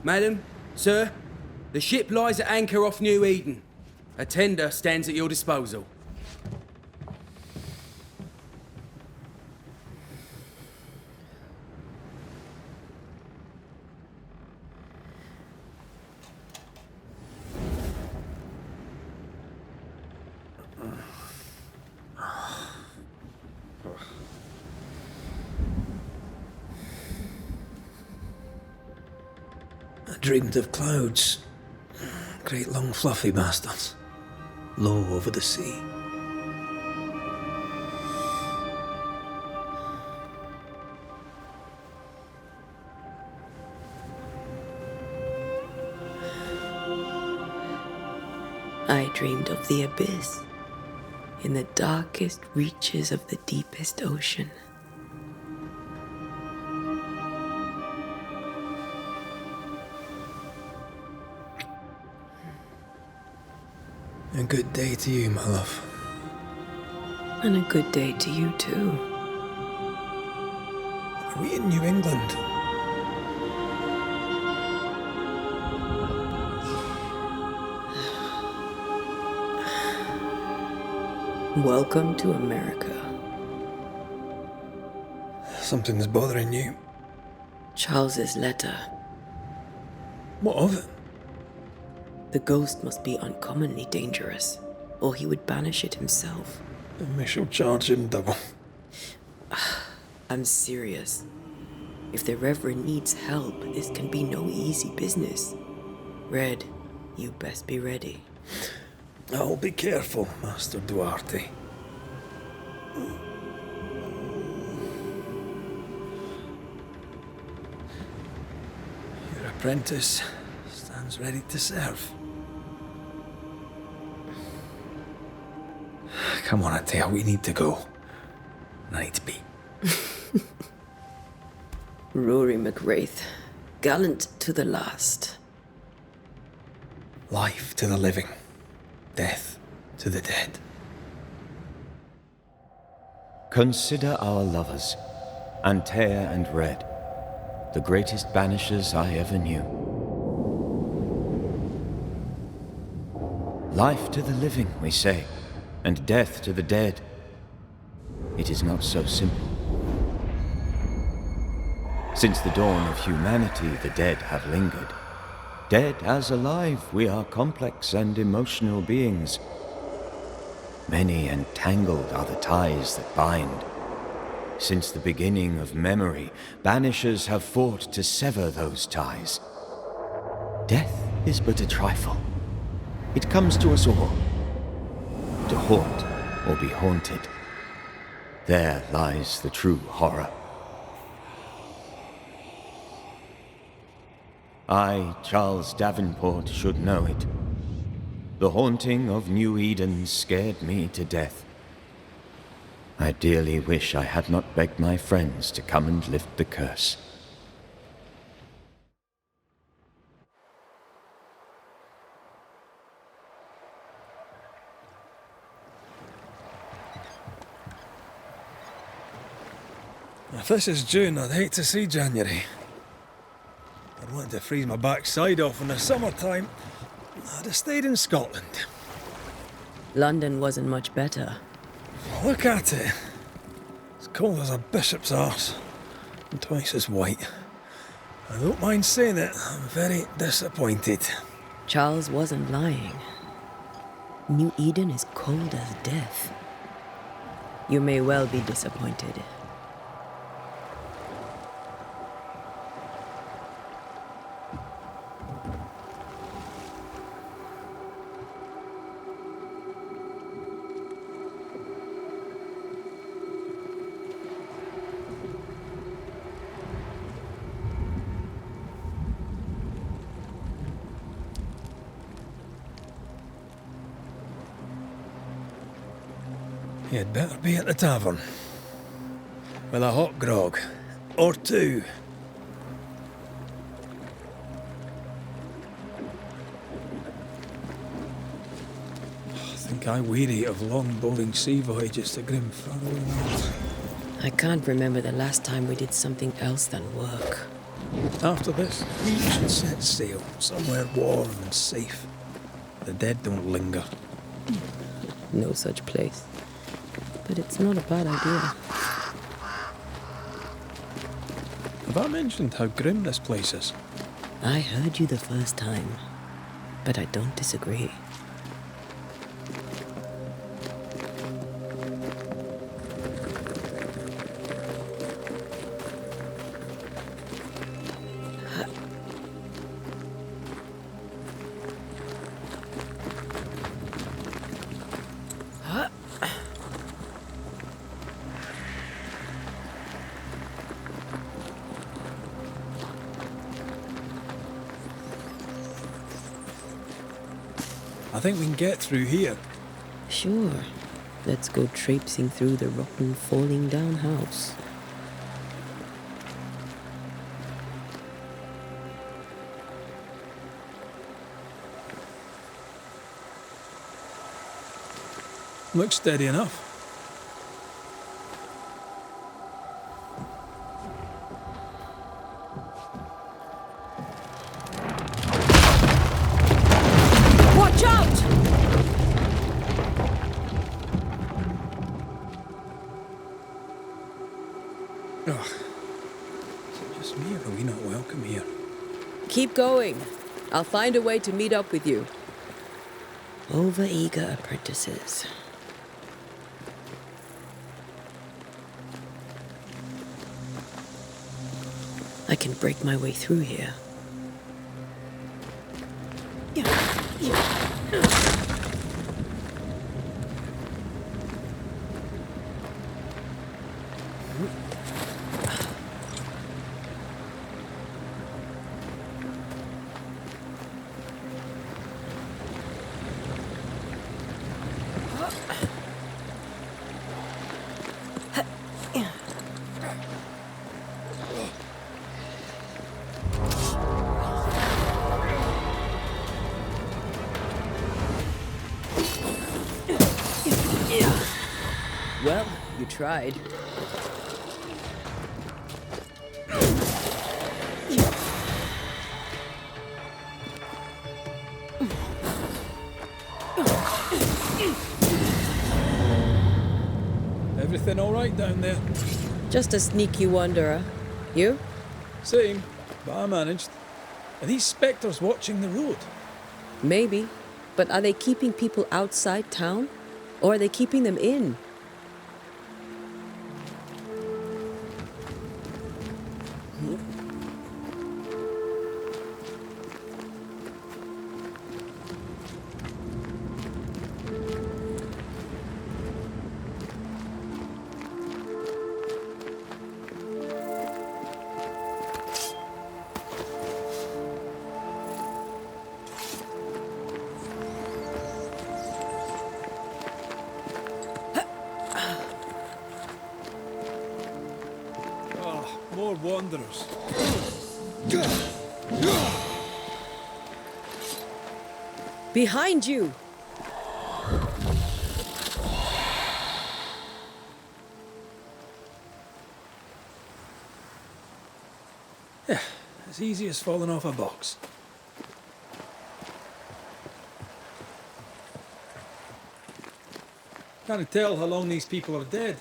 Madam, sir, the ship lies at anchor off New Eden. A tender stands at your disposal. I dreamed of clouds. Great long fluffy bastards. Low over the sea. I dreamed of the abyss, in the darkest reaches of the deepest ocean. A good day to you, my love. And a good day to you too. Are we in New England? Welcome to America. Something's bothering you. Charles's letter. What of it? The ghost must be uncommonly dangerous, or he would banish it himself. And we shall charge him double. I'm serious. If the Reverend needs help, this can be no easy business. Red, you best be ready. I'll be careful, Master Duarte. Your apprentice stands ready to serve. Come on, Atea, we need to go. Night be. Rory McWraith, gallant to the last. Life to the living, death to the dead. Consider our lovers, Antea and Red, the greatest banishers I ever knew. Life to the living, we say, and death to the dead. It is not so simple. Since the dawn of humanity, the dead have lingered. Dead as alive, we are complex and emotional beings. Many and tangled are the ties that bind. Since the beginning of memory, banishers have fought to sever those ties. Death is but a trifle. It comes to us all. To haunt or be haunted. There lies the true horror. I, Charles Davenport, should know it. The haunting of New Eden scared me to death. I dearly wish I had not begged my friends to come and lift the curse. If this is June, I'd hate to see January. I'd want to freeze my backside off in the summertime. I'd have stayed in Scotland. London wasn't much better. Look at it. It's cold as a bishop's arse. And twice as white. I don't mind saying it, I'm very disappointed. Charles wasn't lying. New Eden is cold as death. You may well be disappointed. You'd better be at the tavern. With a hot grog. Or two. I think I weary of long bowling sea voyages to grim faraway lands. I can't remember the last time we did something else than work. After this, we should set sail somewhere warm and safe. The dead don't linger. No such place. But it's not a bad idea. Have I mentioned how grim this place is? I heard you the first time, but I don't disagree. I think we can get through here. Sure. Let's go traipsing through the rotten, falling down house. Looks steady enough. Watch out! Ugh. Is it just me, or are we not welcome here? Keep going. I'll find a way to meet up with you. Overeager apprentices. I can break my way through here. Well, you tried. Everything all right down there? Just a sneaky wanderer. You? Same, but I managed. Are these spectres watching the road? Maybe. But are they keeping people outside town? Or are they keeping them in? More wanderers. Behind you! Yeah, as easy as falling off a box. Can't tell how long these people are dead.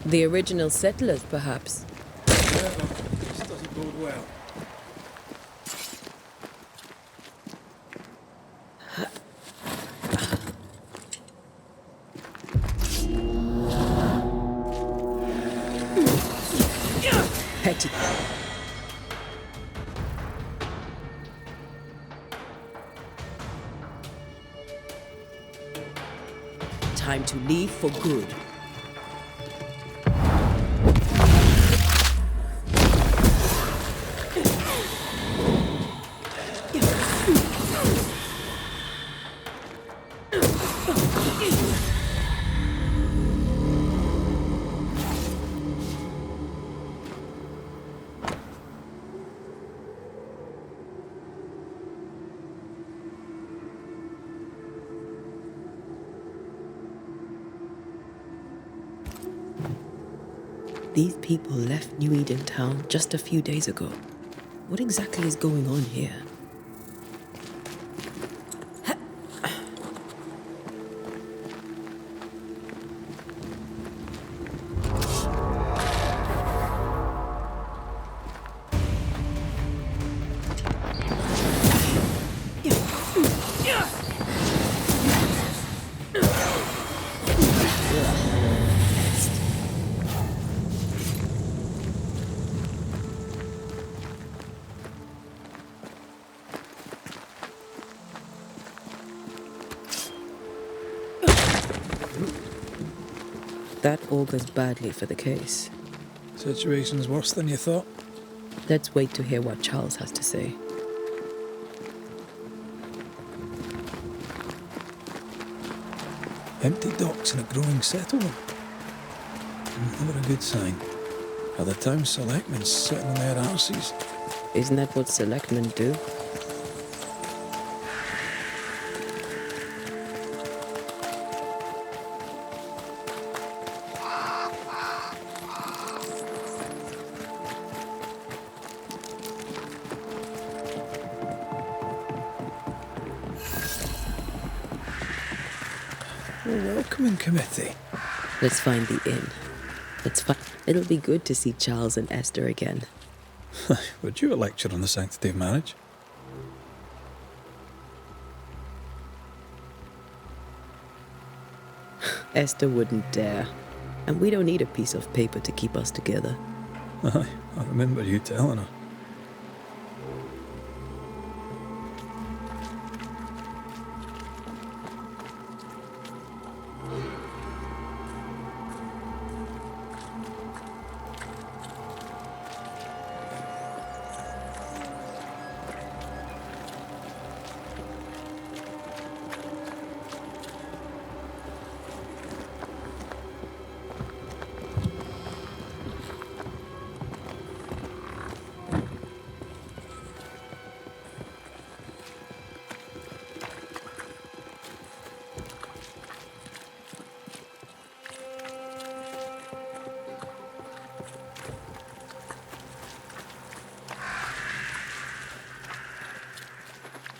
The original settlers, perhaps. However, this doesn't bode well. Petty. Time to leave for good. These people left New Eden Town just a few days ago. What exactly is going on here? That augurs badly for the case. Situation's worse than you thought. Let's wait to hear what Charles has to say. Empty docks in a growing settlement. Never a good sign. Are the town selectmen sitting on their arses? Isn't that what selectmen do? A welcoming committee. Let's find the inn. It'll be good to see Charles and Esther again. Would you a lecture on the sanctity of marriage? Esther wouldn't dare. And we don't need a piece of paper to keep us together. Aye, I remember you telling her.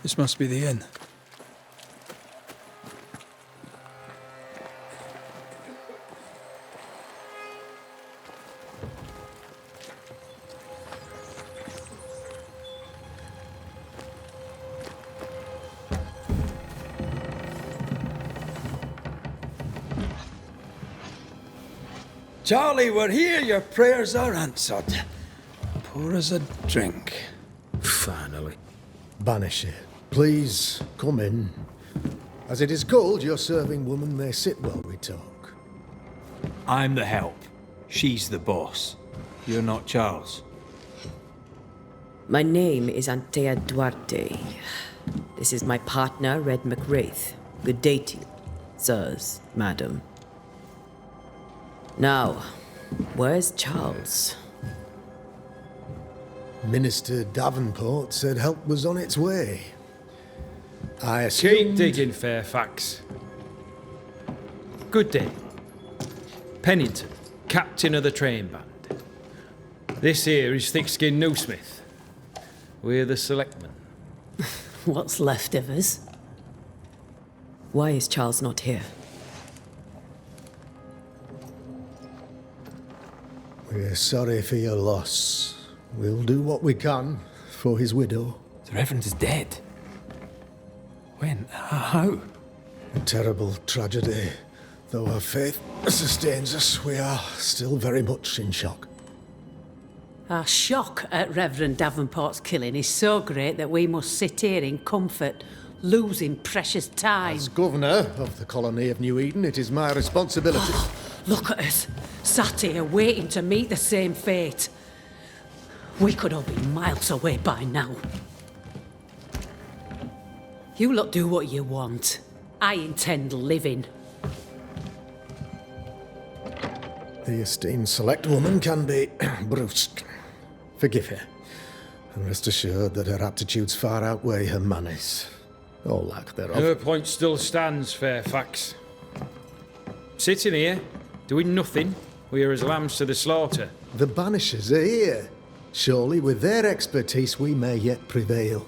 This must be the inn. Charlie, we're here. Your prayers are answered. Pour us a drink. Finally. Banisher, please come in. As it is called, your serving woman may sit while we talk. I'm the help. She's the boss. You're not Charles. My name is Antea Duarte. This is my partner, Red McWraith. Good day to you, sirs, madam. Now, where's Charles? Minister Davenport said help was on its way. I Keep assumed... digging, Fairfax. Good day. Pennington, captain of the train band. This here is Thick-Skinned Newsmith. We're the selectmen. What's left of us? Why is Charles not here? We're sorry for your loss. We'll do what we can for his widow. The Reverend is dead. When? How? A terrible tragedy. Though our faith sustains us, we are still very much in shock. Our shock at Reverend Davenport's killing is so great that we must sit here in comfort, losing precious time. As governor of the colony of New Eden, it is my responsibility... Look at us, sat here waiting to meet the same fate. We could all be miles away by now. You lot do what you want. I intend living. The esteemed select woman can be brusque. Forgive her. And rest assured that her aptitudes far outweigh her manners. Or lack thereof. Her point still stands, Fairfax. Sitting here, doing nothing, we are as lambs to the slaughter. The Banishers are here. Surely with their expertise we may yet prevail.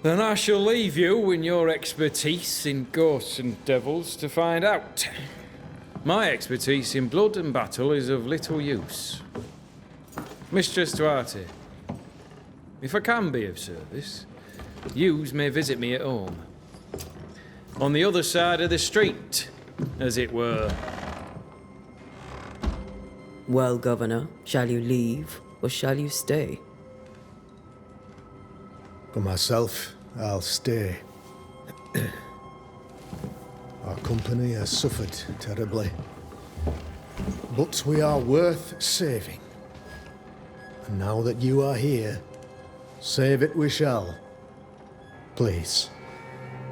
Then I shall leave you and your expertise in ghosts and devils to find out. My expertise in blood and battle is of little use. Mistress Duarte, if I can be of service, yous may visit me at home. On the other side of the street, as it were. Well, Governor, shall you leave or shall you stay? For myself, I'll stay. Our company has suffered terribly. But we are worth saving. And now that you are here, save it we shall. Please,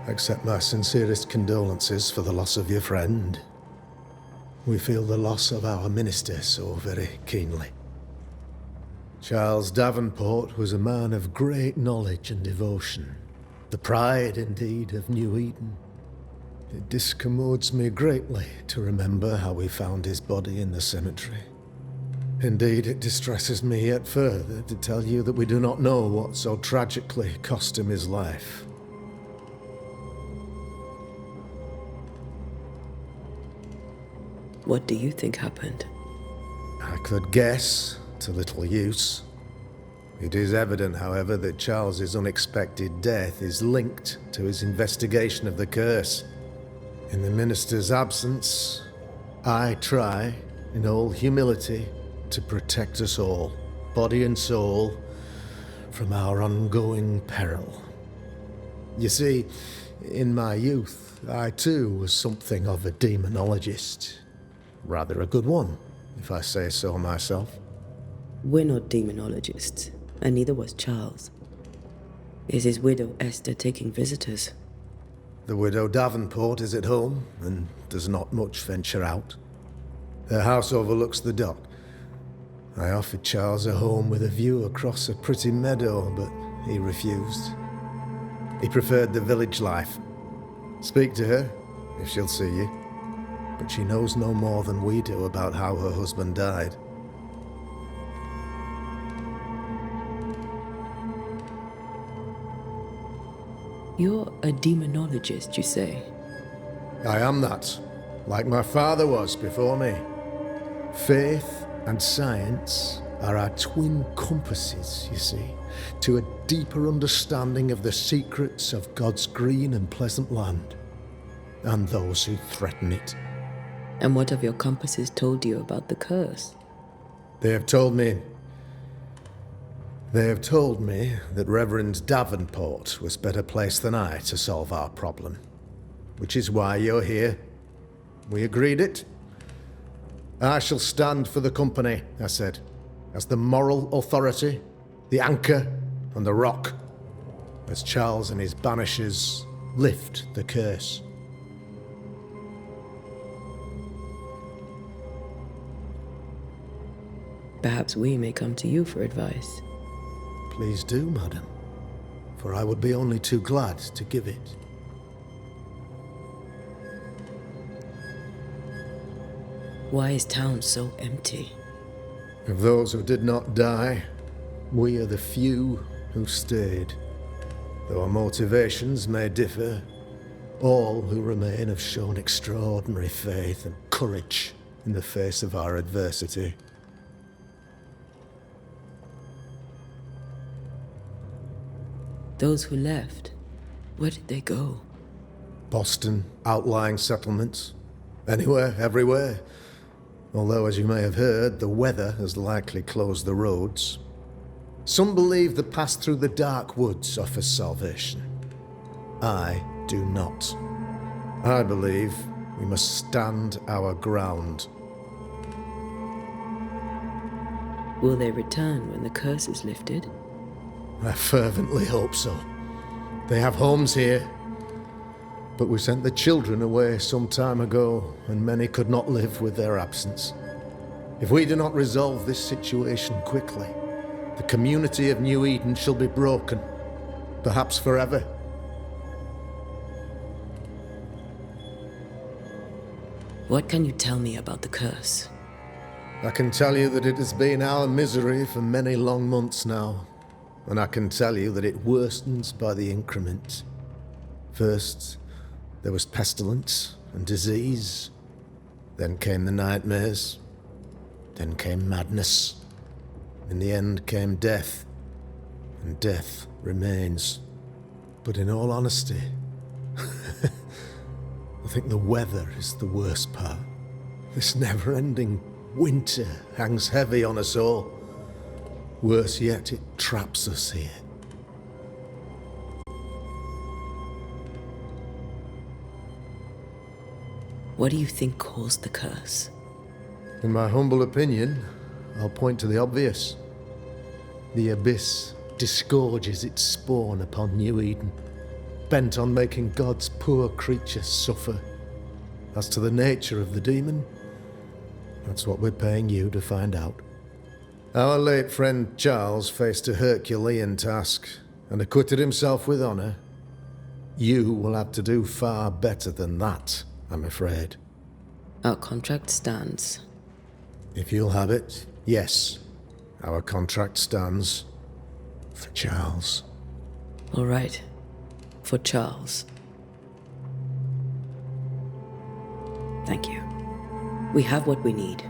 accept my sincerest condolences for the loss of your friend. We feel the loss of our minister so very keenly. Charles Davenport was a man of great knowledge and devotion, the pride, indeed, of New Eden. It discommodes me greatly to remember how we found his body in the cemetery. Indeed, it distresses me yet further to tell you that we do not know what so tragically cost him his life. What do you think happened? I could guess, to little use. It is evident, however, that Charles's unexpected death is linked to his investigation of the curse. In the minister's absence, I try, in all humility, to protect us all, body and soul, from our ongoing peril. You see, in my youth, I too was something of a demonologist. Rather a good one, if I say so myself. We're not demonologists, and neither was Charles. Is his widow Esther taking visitors? The widow Davenport is at home, and does not much venture out. Her house overlooks the dock. I offered Charles a home with a view across a pretty meadow, but he refused. He preferred the village life. Speak to her, if she'll see you. But she knows no more than we do about how her husband died. You're a demonologist, you say? I am that, like my father was before me. Faith and science are our twin compasses, you see, to a deeper understanding of the secrets of God's green and pleasant land, and those who threaten it. And what have your compasses told you about the curse? They have told me that Reverend Davenport was better placed than I to solve our problem. Which is why you're here. We agreed it. I shall stand for the company, I said, as the moral authority, the anchor, and the rock, as Charles and his Banishers lift the curse. Perhaps we may come to you for advice. Please do, madam, for I would be only too glad to give it. Why is town so empty? Of those who did not die, we are the few who stayed. Though our motivations may differ, all who remain have shown extraordinary faith and courage in the face of our adversity. Those who left, where did they go? Boston, outlying settlements. Anywhere, everywhere. Although, as you may have heard, the weather has likely closed the roads. Some believe the path through the dark woods offers salvation. I do not. I believe we must stand our ground. Will they return when the curse is lifted? I fervently hope so. They have homes here. But we sent the children away some time ago, and many could not live with their absence. If we do not resolve this situation quickly, the community of New Eden shall be broken, perhaps forever. What can you tell me about the curse? I can tell you that it has been our misery for many long months now, and I can tell you that it worstens by the increment. First, there was pestilence and disease. Then came the nightmares. Then came madness. In the end came death, and death remains. But in all honesty, I think the weather is the worst part. This never-ending winter hangs heavy on us all. Worse yet, it traps us here. What do you think caused the curse? In my humble opinion, I'll point to the obvious. The abyss disgorges its spawn upon New Eden, bent on making God's poor creatures suffer. As to the nature of the demon, that's what we're paying you to find out. Our late friend Charles faced a Herculean task and acquitted himself with honor. You will have to do far better than that, I'm afraid. Our contract stands. If you'll have it, yes. Our contract stands for Charles. All right. For Charles. Thank you. We have what we need.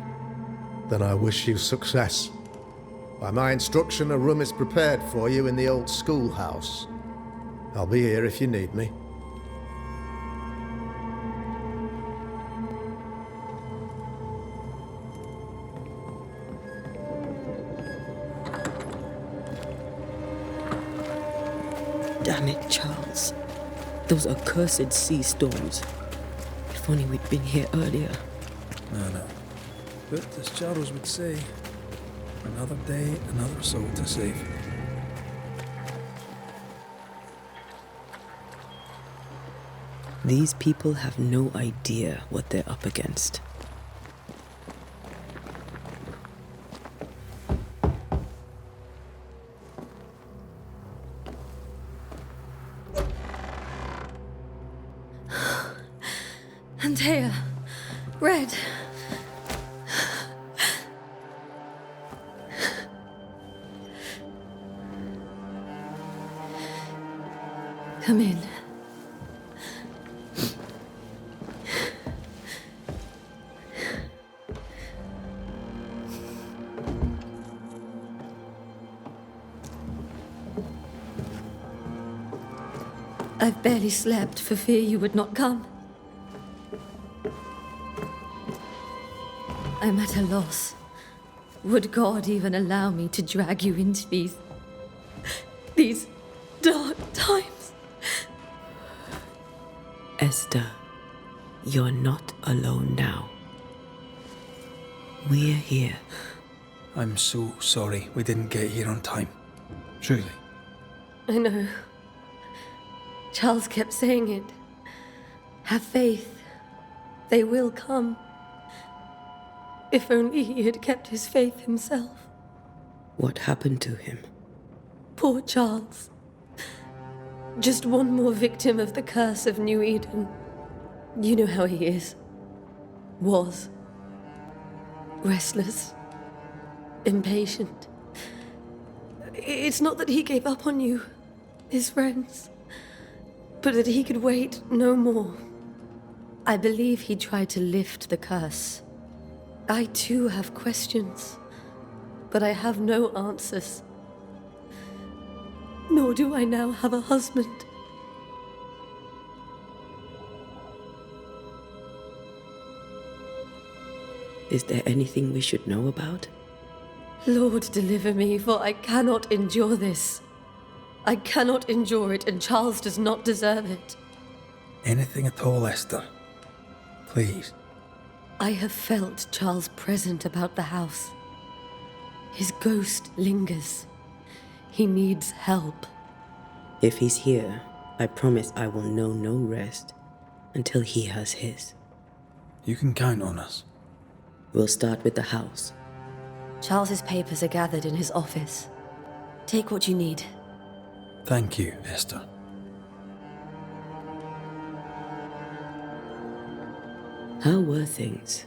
Then I wish you success. By my instruction, a room is prepared for you in the old schoolhouse. I'll be here if you need me. Damn it, Charles. Those accursed sea storms. If only we'd been here earlier. No. But as Charles would say, another day, another soul to save. These people have no idea what they're up against. Antea, Red. Come in. I've barely slept for fear you would not come. I'm at a loss. Would God even allow me to drag you into these dark times? Esther, you're not alone now. We're here. I'm so sorry we didn't get here on time. Truly. I know. Charles kept saying it. Have faith. They will come. If only he had kept his faith himself. What happened to him? Poor Charles. Just one more victim of the curse of New Eden. You know how he is. Was. Restless. Impatient. It's not that he gave up on you, his friends, but that he could wait no more. I believe he tried to lift the curse. I too have questions, but I have no answers. Nor do I now have a husband. Is there anything we should know about? Lord, deliver me, for I cannot endure this. I cannot endure it, and Charles does not deserve it. Anything at all, Esther. Please. I have felt Charles present about the house. His ghost lingers. He needs help. If he's here, I promise I will know no rest until he has his. You can count on us. We'll start with the house. Charles's papers are gathered in his office. Take what you need. Thank you, Esther. How were things,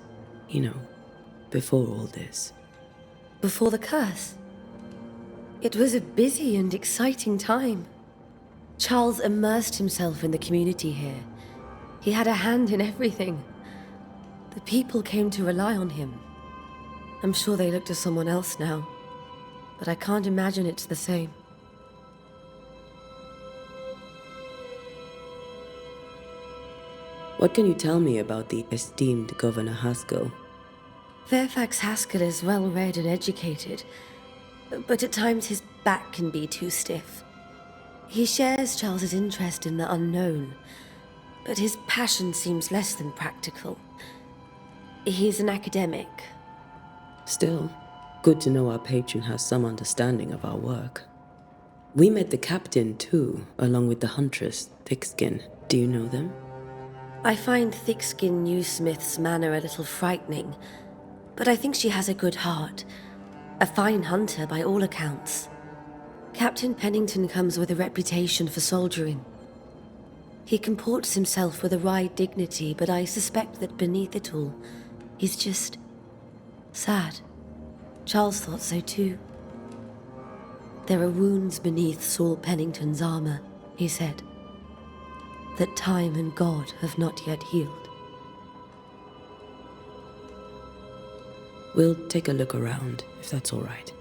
before all this? Before the curse. It was a busy and exciting time. Charles immersed himself in the community here. He had a hand in everything. The people came to rely on him. I'm sure they look to someone else now, but I can't imagine it's the same. What can you tell me about the esteemed Governor Haskell? Fairfax Haskell is well read and educated, but at times his back can be too stiff. He shares Charles's interest in the unknown, but his passion seems less than practical. He's an academic. Still, good to know our patron has some understanding of our work. We met the captain too, along with the huntress, Thickskin. Do you know them? I find Thickskin Newsmith's manner a little frightening, but I think she has a good heart. A fine hunter by all accounts. Captain Pennington comes with a reputation for soldiering. He comports himself with a wry dignity, but I suspect that beneath it all, he's just sad. Charles thought so too. There are wounds beneath Saul Pennington's armor, he said, that time and God have not yet healed. We'll take a look around, if that's all right.